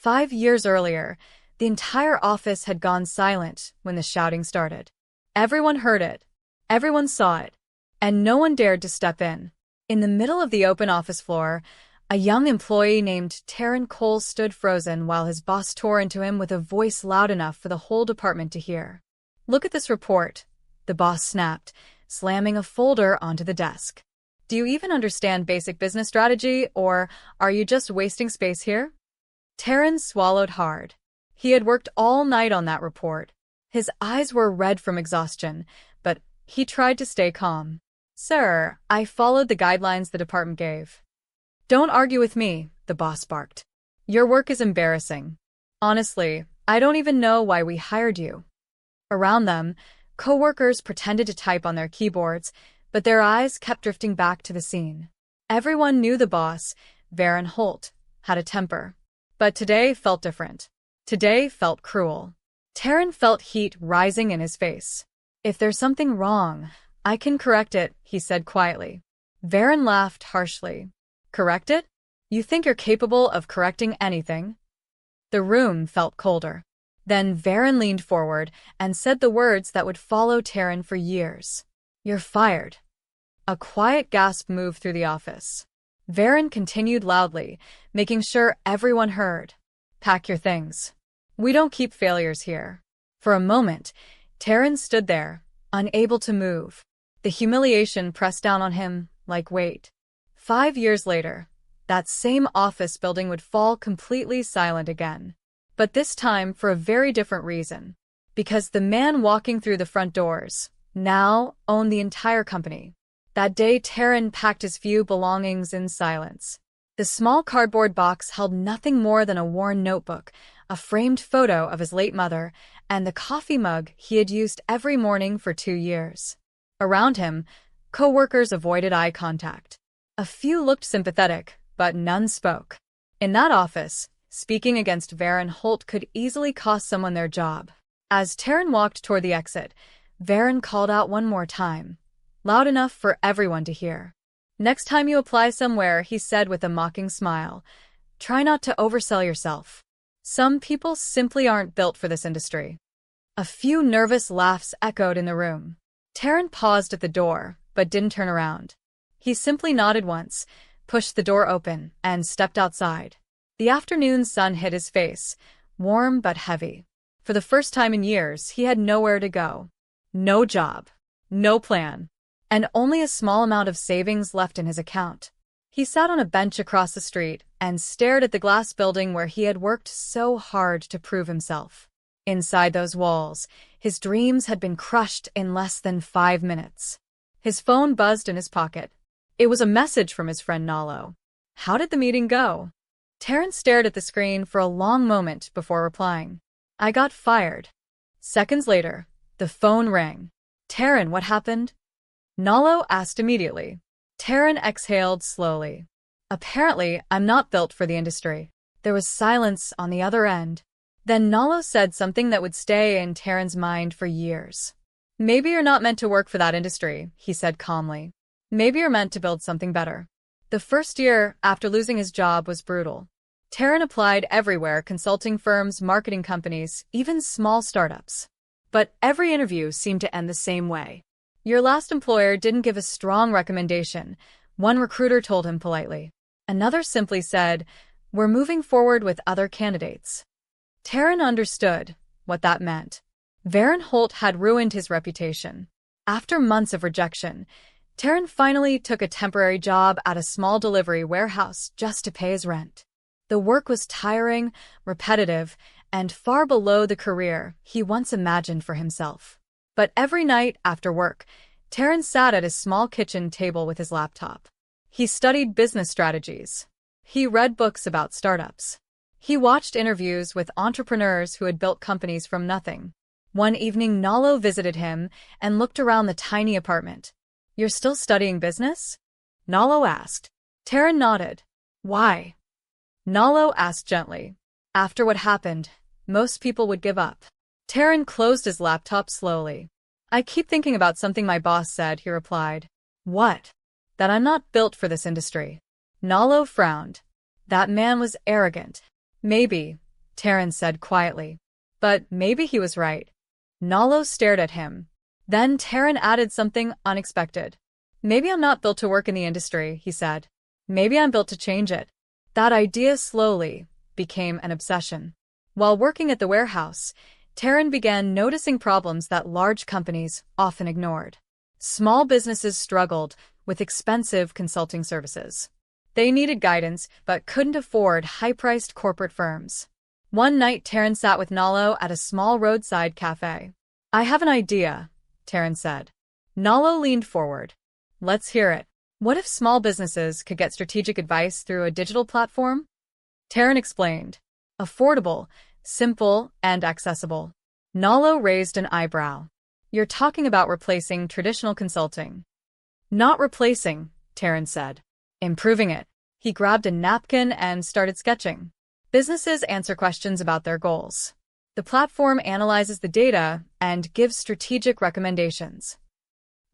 5 years earlier, the entire office had gone silent when the shouting started. Everyone heard it, everyone saw it, and no one dared to step in. In the middle of the open office floor, a young employee named Taryn Cole stood frozen while his boss tore into him with a voice loud enough for the whole department to hear. "Look at this report," the boss snapped, slamming a folder onto the desk. "Do you even understand basic business strategy, or are you just wasting space here?" Taryn swallowed hard. He had worked all night on that report. His eyes were red from exhaustion, but he tried to stay calm. "Sir, I followed the guidelines the department gave." "Don't argue with me," the boss barked. "Your work is embarrassing. Honestly, I don't even know why we hired you." Around them, coworkers pretended to type on their keyboards, but their eyes kept drifting back to the scene. Everyone knew the boss, Baron Holt, had a temper. But today felt different. Today felt cruel. Taryn felt heat rising in his face. "If there's something wrong, I can correct it," he said quietly. Baron laughed harshly. "Correct it? You think you're capable of correcting anything?" The room felt colder. Then Baron leaned forward and said the words that would follow Taryn for years. "You're fired." A quiet gasp moved through the office. Baron continued loudly, making sure everyone heard. "Pack your things. We don't keep failures here." For a moment, Taryn stood there, unable to move. The humiliation pressed down on him like weight. 5 years later, that same office building would fall completely silent again. But this time for a very different reason. Because the man walking through the front doors now owned the entire company. That day, Taryn packed his few belongings in silence. The small cardboard box held nothing more than a worn notebook, a framed photo of his late mother, and the coffee mug he had used every morning for 2 years. Around him, coworkers avoided eye contact. A few looked sympathetic, but none spoke. In that office, speaking against Baron Holt could easily cost someone their job. As Taryn walked toward the exit, Baron called out one more time, loud enough for everyone to hear. "Next time you apply somewhere," he said with a mocking smile, "try not to oversell yourself. Some people simply aren't built for this industry." A few nervous laughs echoed in the room. Taryn paused at the door, but didn't turn around. He simply nodded once, pushed the door open, and stepped outside. The afternoon sun hit his face, warm but heavy. For the first time in years, he had nowhere to go. No job, no plan, and only a small amount of savings left in his account. He sat on a bench across the street and stared at the glass building where he had worked so hard to prove himself. Inside those walls, his dreams had been crushed in less than 5 minutes. His phone buzzed in his pocket. It was a message from his friend Nalo. "How did the meeting go?" Taryn stared at the screen for a long moment before replying. "I got fired." Seconds later, the phone rang. "Taryn, what happened?" Nalo asked immediately. Taryn exhaled slowly. "Apparently, I'm not built for the industry." There was silence on the other end. Then Nalo said something that would stay in Taryn's mind for years. "Maybe you're not meant to work for that industry," he said calmly. "Maybe you're meant to build something better." The first year after losing his job was brutal. Taryn applied everywhere: consulting firms, marketing companies, even small startups. But every interview seemed to end the same way. "Your last employer didn't give a strong recommendation," one recruiter told him politely. Another simply said, "We're moving forward with other candidates." Taryn understood what that meant. Baron Holt had ruined his reputation. After months of rejection, Taryn finally took a temporary job at a small delivery warehouse just to pay his rent. The work was tiring, repetitive, and far below the career he once imagined for himself. But every night after work, Taryn sat at his small kitchen table with his laptop. He studied business strategies. He read books about startups. He watched interviews with entrepreneurs who had built companies from nothing. One evening, Nalo visited him and looked around the tiny apartment. "You're still studying business?" Nalo asked. Taryn nodded. "Why?" Nalo asked gently. "After what happened, most people would give up." Taryn closed his laptop slowly. "I keep thinking about something my boss said," he replied. "What?" "That I'm not built for this industry." Nalo frowned. That man was arrogant. Maybe, Taryn said quietly. But maybe he was right. Nalo stared at him. Then Taryn added something unexpected. Maybe I'm not built to work in the industry, he said. Maybe I'm built to change it. That idea slowly became an obsession. While working at the warehouse, Taryn began noticing problems that large companies often ignored. Small businesses struggled with expensive consulting services. They needed guidance but couldn't afford high-priced corporate firms. One night, Taryn sat with Nalo at a small roadside cafe. I have an idea, Taryn said. Nalo leaned forward. Let's hear it. What if small businesses could get strategic advice through a digital platform? Taryn explained. Affordable, simple, and accessible. Nalo raised an eyebrow. You're talking about replacing traditional consulting. Not replacing, Taryn said. Improving it. He grabbed a napkin and started sketching. Businesses answer questions about their goals. The platform analyzes the data and gives strategic recommendations.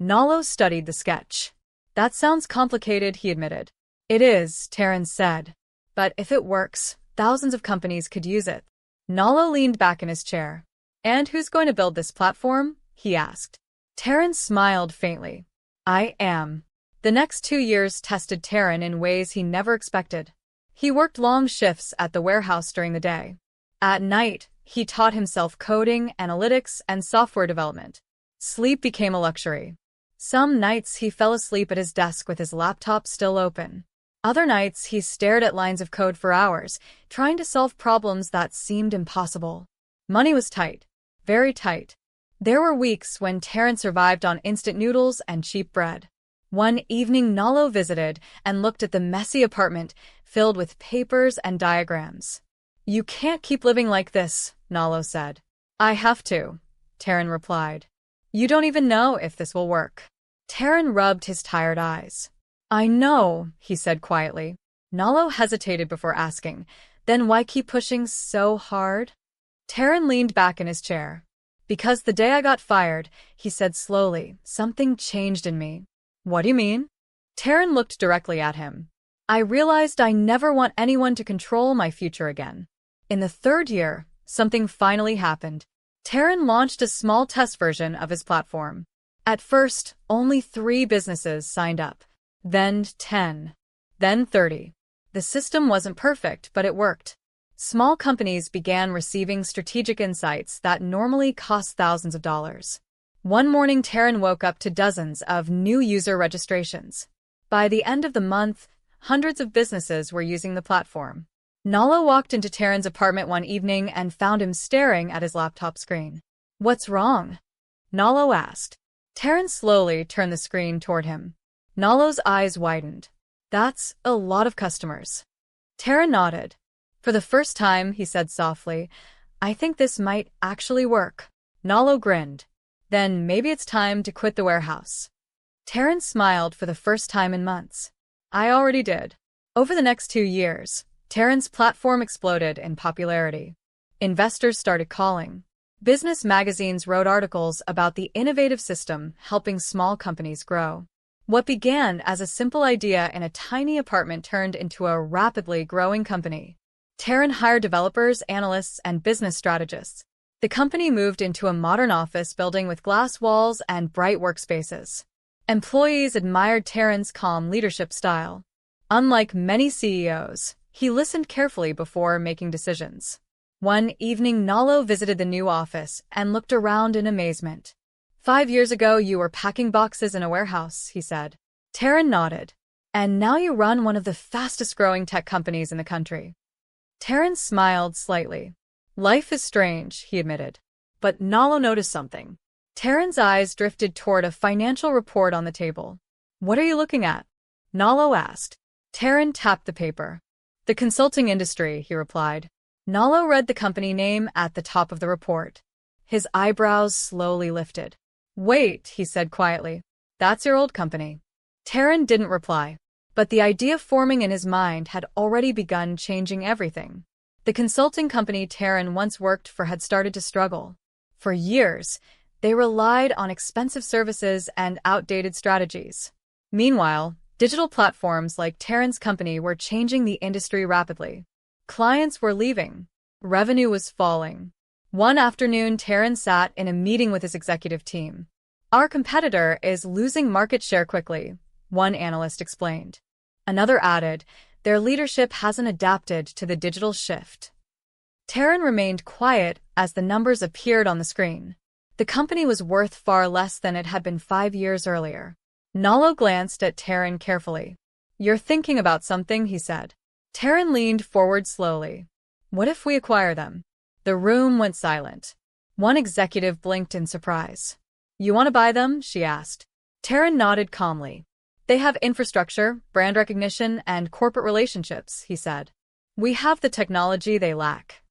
Nalo studied the sketch. That sounds complicated, he admitted. It is, Taryn said. But if it works, thousands of companies could use it. Nalo leaned back in his chair. And who's going to build this platform? He asked. Taryn smiled faintly. I am. The next 2 years tested Taryn in ways he never expected. He worked long shifts at the warehouse during the day. At night, he taught himself coding, analytics, and software development. Sleep became a luxury. Some nights he fell asleep at his desk with his laptop still open. Other nights he stared at lines of code for hours, trying to solve problems that seemed impossible. Money was tight. Very tight. There were weeks when Taryn survived on instant noodles and cheap bread. One evening, Nalo visited and looked at the messy apartment filled with papers and diagrams. You can't keep living like this, Nalo said. I have to, Taryn replied. You don't even know if this will work. Taryn rubbed his tired eyes. I know, he said quietly. Nalo hesitated before asking, then why keep pushing so hard? Taryn leaned back in his chair. Because the day I got fired, he said slowly, something changed in me. What do you mean? Taryn looked directly at him. I realized I never want anyone to control my future again. In the 3rd year, something finally happened. Taryn launched a small test version of his platform. At first, only 3 businesses signed up. Then 10. Then 30. The system wasn't perfect, but it worked. Small companies began receiving strategic insights that normally cost thousands of dollars. One morning, Taryn woke up to dozens of new user registrations. By the end of the month, hundreds of businesses were using the platform. Nalo walked into Taryn's apartment one evening and found him staring at his laptop screen. What's wrong? Nalo asked. Taryn slowly turned the screen toward him. Nalo's eyes widened. That's a lot of customers. Taryn nodded. For the first time, he said softly, I think this might actually work. Nalo grinned. Then maybe it's time to quit the warehouse. Taryn smiled for the first time in months. I already did. Over the next 2 years, Taryn's platform exploded in popularity. Investors started calling. Business magazines wrote articles about the innovative system helping small companies grow. What began as a simple idea in a tiny apartment turned into a rapidly growing company. Taryn hired developers, analysts, and business strategists. The company moved into a modern office building with glass walls and bright workspaces. Employees admired Taryn's calm leadership style. Unlike many CEOs, he listened carefully before making decisions. One evening, Nalo visited the new office and looked around in amazement. 5 years ago, you were packing boxes in a warehouse, he said. Taryn nodded. And now you run one of the fastest-growing tech companies in the country. Taryn smiled slightly. Life is strange, he admitted. But Nalo noticed something. Taryn's eyes drifted toward a financial report on the table. What are you looking at? Nalo asked. Taryn tapped the paper. The consulting industry, he replied. Nalo read the company name at the top of the report. His eyebrows slowly lifted. Wait, he said quietly. That's your old company. Taryn didn't reply. But the idea forming in his mind had already begun changing everything. The consulting company Taryn once worked for had started to struggle. For years, they relied on expensive services and outdated strategies. Meanwhile, digital platforms like Taryn's company were changing the industry rapidly. Clients were leaving. Revenue was falling. One afternoon, Taryn sat in a meeting with his executive team. Our competitor is losing market share quickly, one analyst explained. Another added, their leadership hasn't adapted to the digital shift. Taryn remained quiet as the numbers appeared on the screen. The company was worth far less than it had been 5 years earlier. Nalo glanced at Taryn carefully. You're thinking about something, he said. Taryn leaned forward slowly. What if we acquire them? The room went silent. One executive blinked in surprise. You want to buy them? She asked. Taryn nodded calmly. They have infrastructure, brand recognition, and corporate relationships, he said. We have the technology they lack.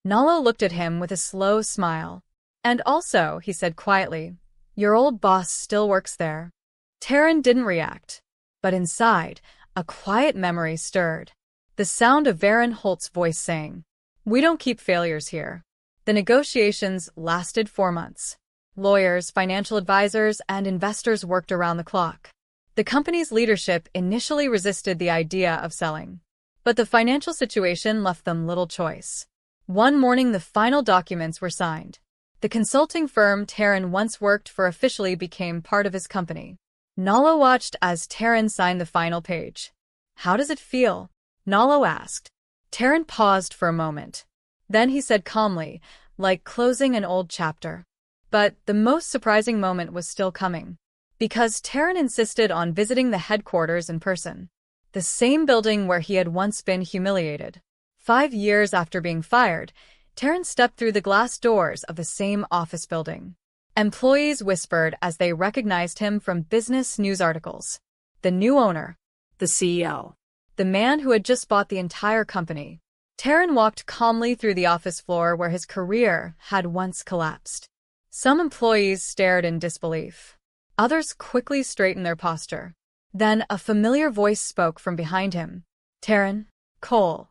Nalo looked at him with a slow smile. And also, he said quietly, your old boss still works there. Taryn didn't react. But inside, a quiet memory stirred. The sound of Varen Holt's voice saying, we don't keep failures here. The negotiations lasted 4 months. Lawyers, financial advisors, and investors worked around the clock. The company's leadership initially resisted the idea of selling. But the financial situation left them little choice. One morning, the final documents were signed. The consulting firm Taryn once worked for officially became part of his company. Nalo watched as Taryn signed the final page. How does it feel? Nalo asked. Taryn paused for a moment. Then he said calmly, like closing an old chapter. But the most surprising moment was still coming. Because Taryn insisted on visiting the headquarters in person. The same building where he had once been humiliated. 5 years after being fired, Taryn stepped through the glass doors of the same office building. Employees whispered as they recognized him from business news articles. The new owner. The CEO. The man who had just bought the entire company. Taryn walked calmly through the office floor where his career had once collapsed. Some employees stared in disbelief. Others quickly straightened their posture. Then a familiar voice spoke from behind him. Taryn, Cole.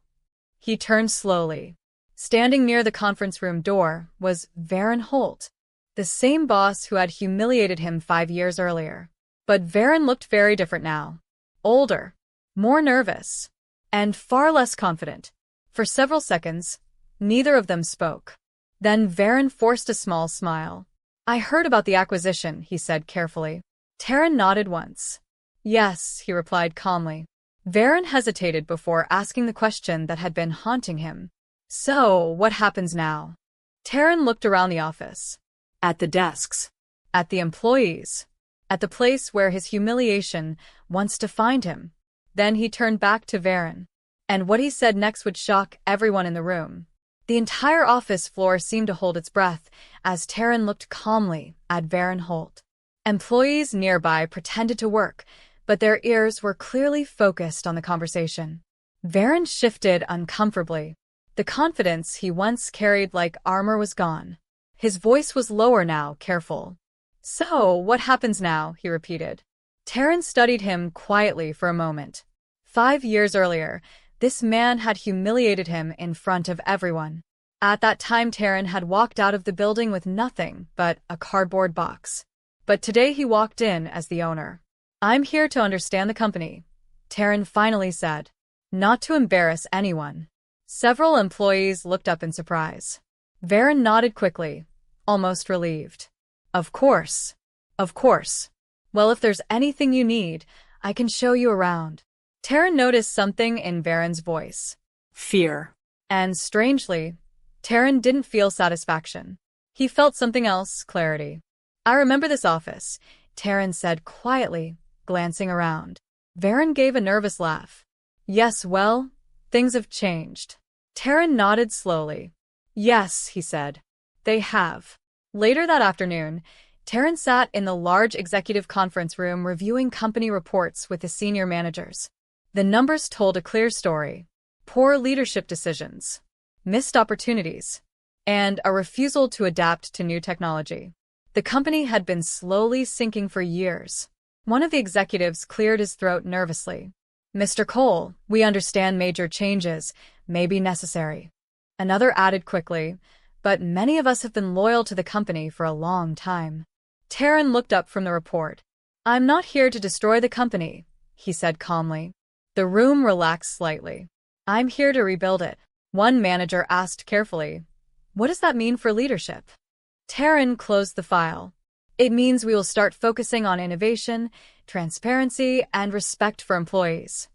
He turned slowly. Standing near the conference room door was Varen Holt, the same boss who had humiliated him 5 years earlier. But Varen looked very different now. Older, more nervous, and far less confident. For several seconds, neither of them spoke. Then Varen forced a small smile. I heard about the acquisition, he said carefully. Taryn nodded once. Yes, he replied calmly. Varen hesitated before asking the question that had been haunting him. So, what happens now? Taryn looked around the office. At the desks. At the employees. At the place where his humiliation once defined him. Then he turned back to Varen. And what he said next would shock everyone in the room. The entire office floor seemed to hold its breath as Taryn looked calmly at Varen Holt. Employees nearby pretended to work, but their ears were clearly focused on the conversation. Varen shifted uncomfortably. The confidence he once carried like armor was gone. His voice was lower now, careful. So, what happens now? He repeated. Taryn studied him quietly for a moment. 5 years earlier, this man had humiliated him in front of everyone. At that time, Taryn had walked out of the building with nothing but a cardboard box. But today he walked in as the owner. I'm here to understand the company, Taryn finally said. Not to embarrass anyone. Several employees looked up in surprise. Varen nodded quickly, almost relieved. Of course. Of course. Well, if there's anything you need, I can show you around. Taryn noticed something in Varen's voice. Fear. And strangely, Taryn didn't feel satisfaction. He felt something else, clarity. I remember this office, Taryn said quietly, glancing around. Varen gave a nervous laugh. Yes, well, things have changed. Taryn nodded slowly. Yes, he said. They have. Later that afternoon, Taryn sat in the large executive conference room reviewing company reports with the senior managers. The numbers told a clear story. Poor leadership decisions, missed opportunities, and a refusal to adapt to new technology. The company had been slowly sinking for years. One of the executives cleared his throat nervously. Mr. Cole, we understand major changes may be necessary. Another added quickly, but many of us have been loyal to the company for a long time. Taryn looked up from the report. I'm not here to destroy the company, he said calmly. The room relaxed slightly. I'm here to rebuild it. One manager asked carefully, "What does that mean for leadership?" Taryn closed the file. "It means we will start focusing on innovation, transparency, and respect for employees."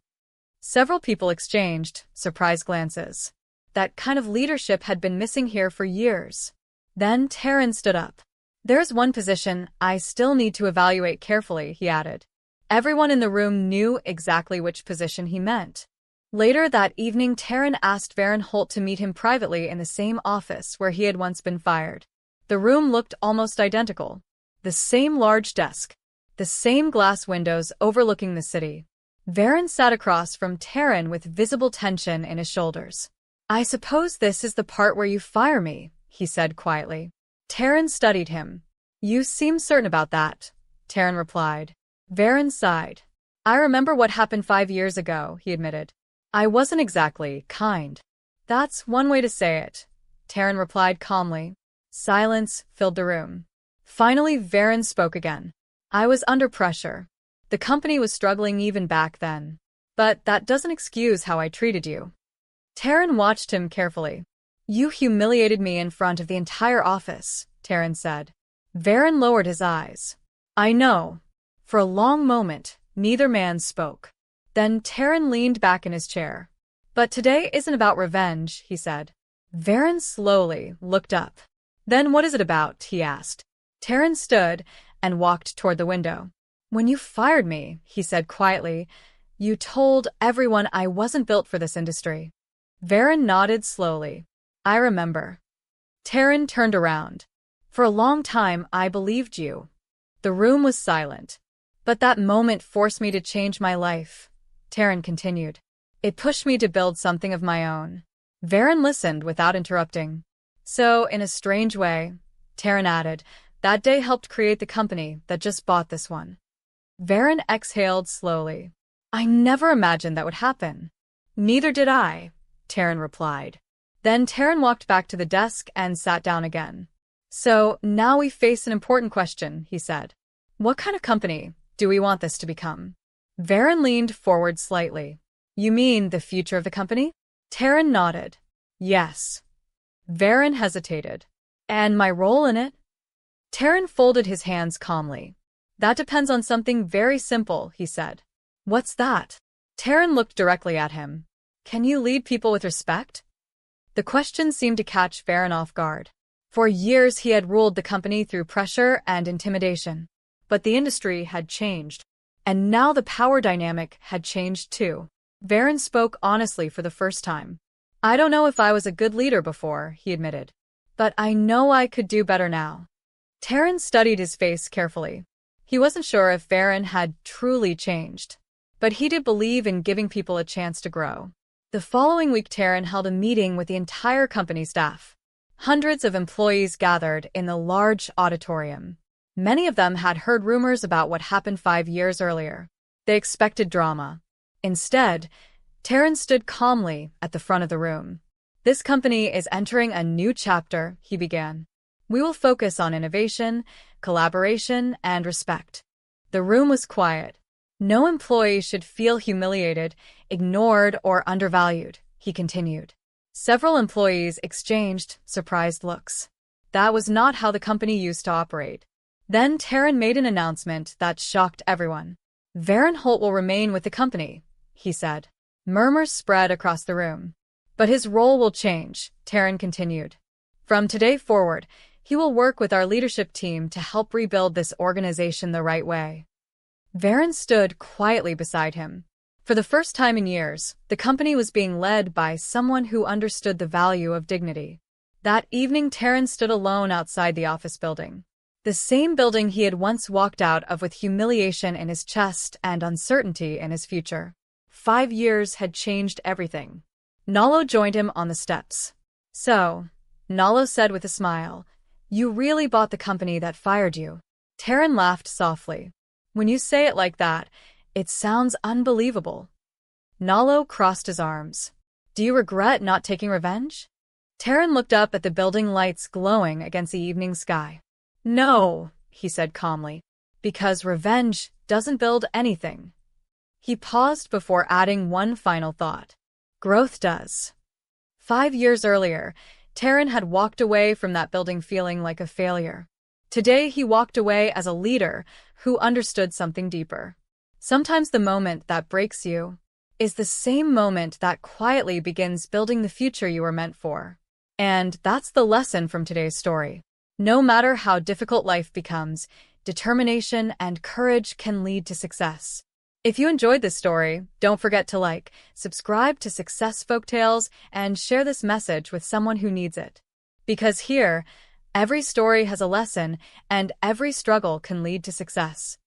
Several people exchanged surprised glances. That kind of leadership had been missing here for years. Then Taryn stood up. "There's one position I still need to evaluate carefully," he added. Everyone in the room knew exactly which position he meant. Later that evening, Taryn asked Varen Holt to meet him privately in the same office where he had once been fired. The room looked almost identical. The same large desk. The same glass windows overlooking the city. Varen sat across from Taryn with visible tension in his shoulders. "I suppose this is the part where you fire me," he said quietly. Taryn studied him. "You seem certain about that," Taryn replied. Varen sighed. "I remember what happened 5 years ago," he admitted. "I wasn't exactly kind." "That's one way to say it," Taryn replied calmly. Silence filled the room. Finally, Varen spoke again. "I was under pressure. The company was struggling even back then. But that doesn't excuse how I treated you." Taryn watched him carefully. "You humiliated me in front of the entire office," Taryn said. Varen lowered his eyes. "I know." For a long moment, neither man spoke. Then Taryn leaned back in his chair. "But today isn't about revenge," he said. Varen slowly looked up. "Then what is it about?" he asked. Taryn stood and walked toward the window. "When you fired me," he said quietly, "you told everyone I wasn't built for this industry." Varen nodded slowly. "I remember." Taryn turned around. "For a long time, I believed you." The room was silent. "But that moment forced me to change my life," Taryn continued. "It pushed me to build something of my own." Varen listened without interrupting. "So, in a strange way," Taryn added, "that day helped create the company that just bought this one." Varen exhaled slowly. "I never imagined that would happen." "Neither did I," Taryn replied. Then Taryn walked back to the desk and sat down again. "So, now we face an important question," he said. "What kind of company do we want this to become?" Varen leaned forward slightly. "You mean the future of the company?" Taryn nodded. "Yes." Varen hesitated. "And my role in it?" Taryn folded his hands calmly. "That depends on something very simple," he said. "What's that?" Taryn looked directly at him. "Can you lead people with respect?" The question seemed to catch Varen off guard. For years he had ruled the company through pressure and intimidation. But the industry had changed. And now the power dynamic had changed too. Varen spoke honestly for the first time. "I don't know if I was a good leader before," he admitted. "But I know I could do better now." Taryn studied his face carefully. He wasn't sure if Varen had truly changed. But he did believe in giving people a chance to grow. The following week, Taryn held a meeting with the entire company staff. Hundreds of employees gathered in the large auditorium. Many of them had heard rumors about what happened 5 years earlier. They expected drama. Instead, Taryn stood calmly at the front of the room. "This company is entering a new chapter," he began. "We will focus on innovation, collaboration, and respect." The room was quiet. "No employee should feel humiliated, ignored, or undervalued," he continued. Several employees exchanged surprised looks. That was not how the company used to operate. Then Taryn made an announcement that shocked everyone. "Varen Holt will remain with the company," he said. Murmurs spread across the room. "But his role will change," Taryn continued. "From today forward, he will work with our leadership team to help rebuild this organization the right way." Varen stood quietly beside him. For the first time in years, the company was being led by someone who understood the value of dignity. That evening, Taryn stood alone outside the office building. The same building he had once walked out of with humiliation in his chest and uncertainty in his future. 5 years had changed everything. Nalo joined him on the steps. "So," Nalo said with a smile, "you really bought the company that fired you." Taryn laughed softly. "When you say it like that, it sounds unbelievable." Nalo crossed his arms. "Do you regret not taking revenge?" Taryn looked up at the building lights glowing against the evening sky. "No," he said calmly, "because revenge doesn't build anything." He paused before adding one final thought. "Growth does." 5 years earlier, Taryn had walked away from that building feeling like a failure. Today, he walked away as a leader who understood something deeper. Sometimes the moment that breaks you is the same moment that quietly begins building the future you were meant for. And that's the lesson from today's story. No matter how difficult life becomes, determination and courage can lead to success. If you enjoyed this story, don't forget to like, subscribe to Success Folktales, and share this message with someone who needs it. Because here, every story has a lesson, and every struggle can lead to success.